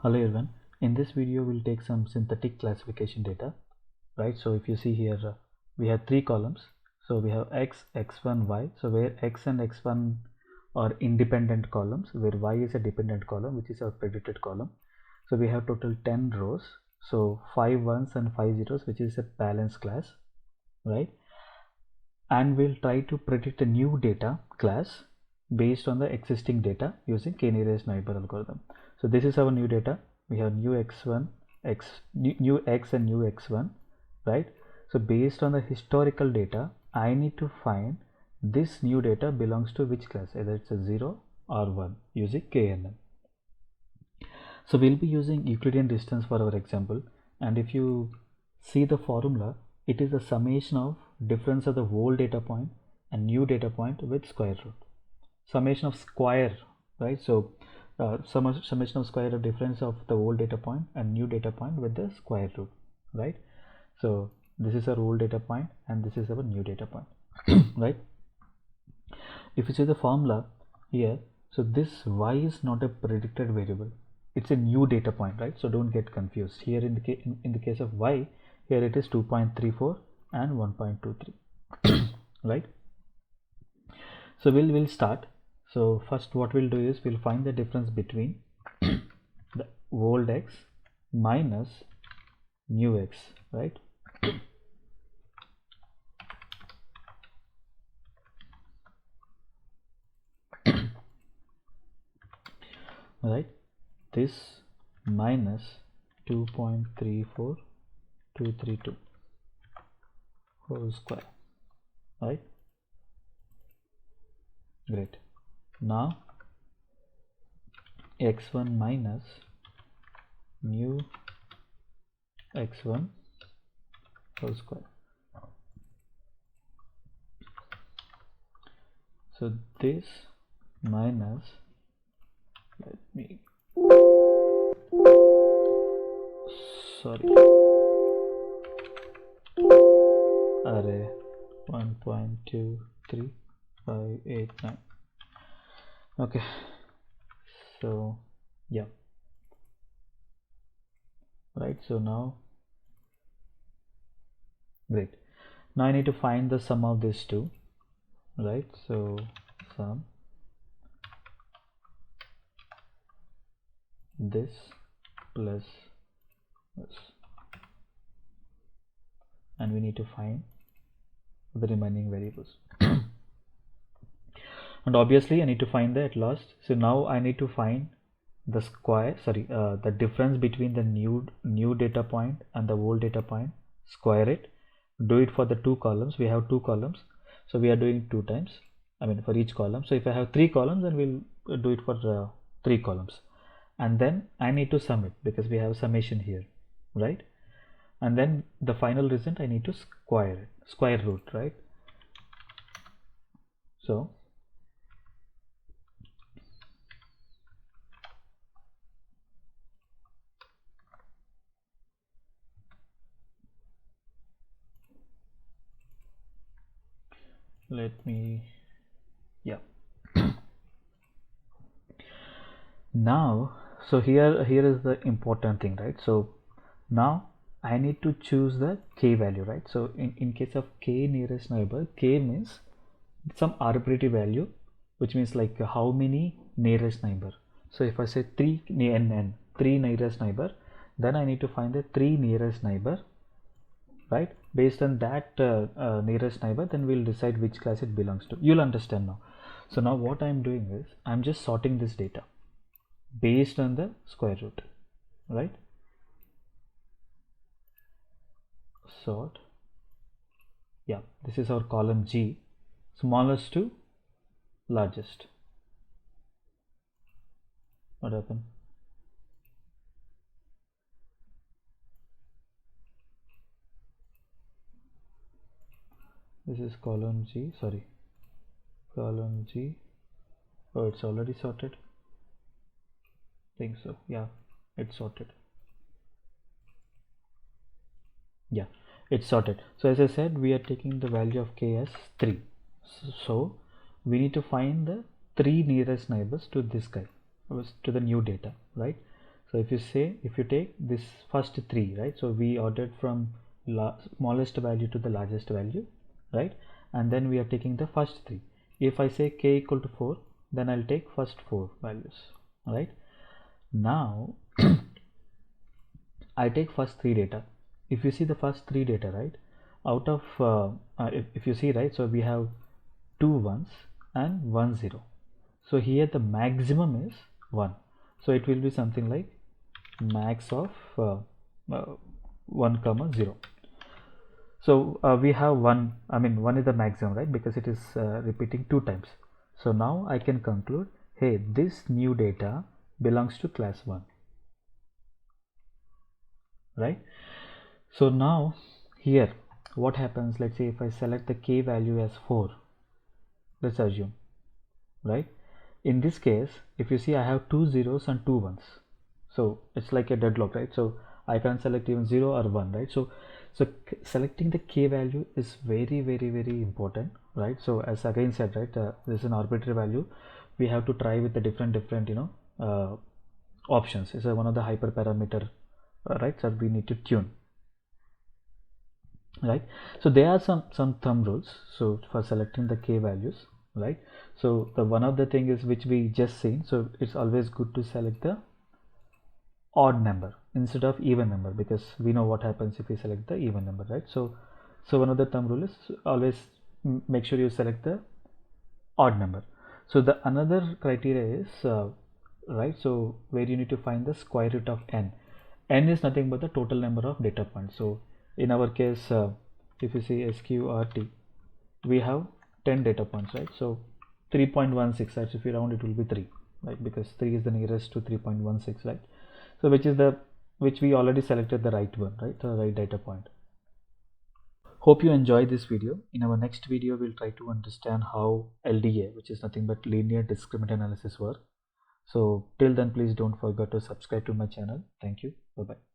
Hello everyone, in this video we'll take some synthetic classification data, right? So if you see here we have three columns. So we have x, x1, y. So where x and x1 are independent columns, where y is a dependent column, which is our predicted column. So we have total 10 rows, so 5 ones and 5 zeros, which is a balanced class, right? And we'll try to predict a new data class based on the existing data using k-nearest neighbor algorithm. So this is our new data. We have new x1, new x and new x1, right? So based on the historical data, I need to find this new data belongs to which class, either it's a 0 or 1 using KNN. So we'll be using Euclidean distance for our example, and if you see the formula, it is the summation of difference of the old data point and new data point with square root. Summation of square, right? So summation of square of difference of the old data point and new data point with the square root, right? So this is our old data point and this is our new data point, right? If you see the formula here, so this y is not a predicted variable, it's a new data point, right? So don't get confused. Here in the case of y, here it is 2.34 and 1.23, right? So we'll start. So first what we'll do is we'll find the difference between the old x minus new x, right? Right, this minus 2.34232 whole square, right? Great. Now x1 minus new x1 whole square. So this minus, let me, sorry, array 1.23589. Okay, so yeah, right. So now, great. Now I need to find the sum of these two, right? So sum this plus this, and we need to find the remaining variables. And obviously I need to find the at last. So now I need to find the the difference between the new data point and the old data point, square it, do it for the two columns. We have two columns, so we are doing 2 times, I mean for each column. So if I have 3 columns, then we'll do it for 3 columns, and then I need to sum it because we have summation here, right? And then the final result I need to square root, right? So let me, yeah. Now, so here is the important thing, right? So now I need to choose the k value, right? So in case of k nearest neighbor, k means some arbitrary value, which means like how many nearest neighbor. So if I say 3 nearest neighbor, then I need to find the 3 nearest neighbor, right? Based on that nearest neighbor, then we'll decide which class it belongs to. You'll understand now. So now what I'm doing is I'm just sorting this data based on the square root, right? Sort, yeah, this is our column G, smallest to largest. What happened? This is column G, sorry, column G. Oh, it's already sorted. Think so, yeah, it's sorted. Yeah, it's sorted. So as I said, we are taking the value of k as 3. So we need to find the 3 nearest neighbors to this guy, to the new data, right? So if you take this first 3, right, so we ordered from smallest value to the largest value, right, and then we are taking the first 3. If I say k equal to 4, then I'll take first 4 values, right. Now I take first 3 data. If you see the first 3 data, right, out of if you see, right, so we have 2 1s and 1 0. So here the maximum is 1, so it will be something like max of 1 comma 0. So we have 1, I mean 1 is the maximum, right, because it is repeating 2 times. So now I can conclude, hey, this new data belongs to class 1, right. So now here what happens, let's say if I select the k value as 4, let's assume, right, in this case if you see I have 2 zeros and 2 ones, so it's like a deadlock, right, so I can't select even 0 or 1, right. So selecting the k value is very important, right. So as again said, right, this is an arbitrary value, we have to try with the different options. It's one of the hyperparameter, right, so we need to tune, right. So there are some thumb rules so for selecting the k values, right. So the one of the thing is which we just seen, so it's always good to select the odd number instead of even number, because we know what happens if we select the even number, right. So one of the thumb rule is always make sure you select the odd number. So the another criteria is right, so where you need to find the square root of n. N is nothing but the total number of data points. So in our case, if you see sqrt, we have 10 data points, right. So 3.16, right, if you round it will be 3, right, because 3 is the nearest to 3.16, right. So which we already selected the right one, right, the right data point. Hope you enjoyed this video. In our next video, we'll try to understand how LDA, which is nothing but linear discriminant analysis, work. So till then, please don't forget to subscribe to my channel. Thank you. Bye bye.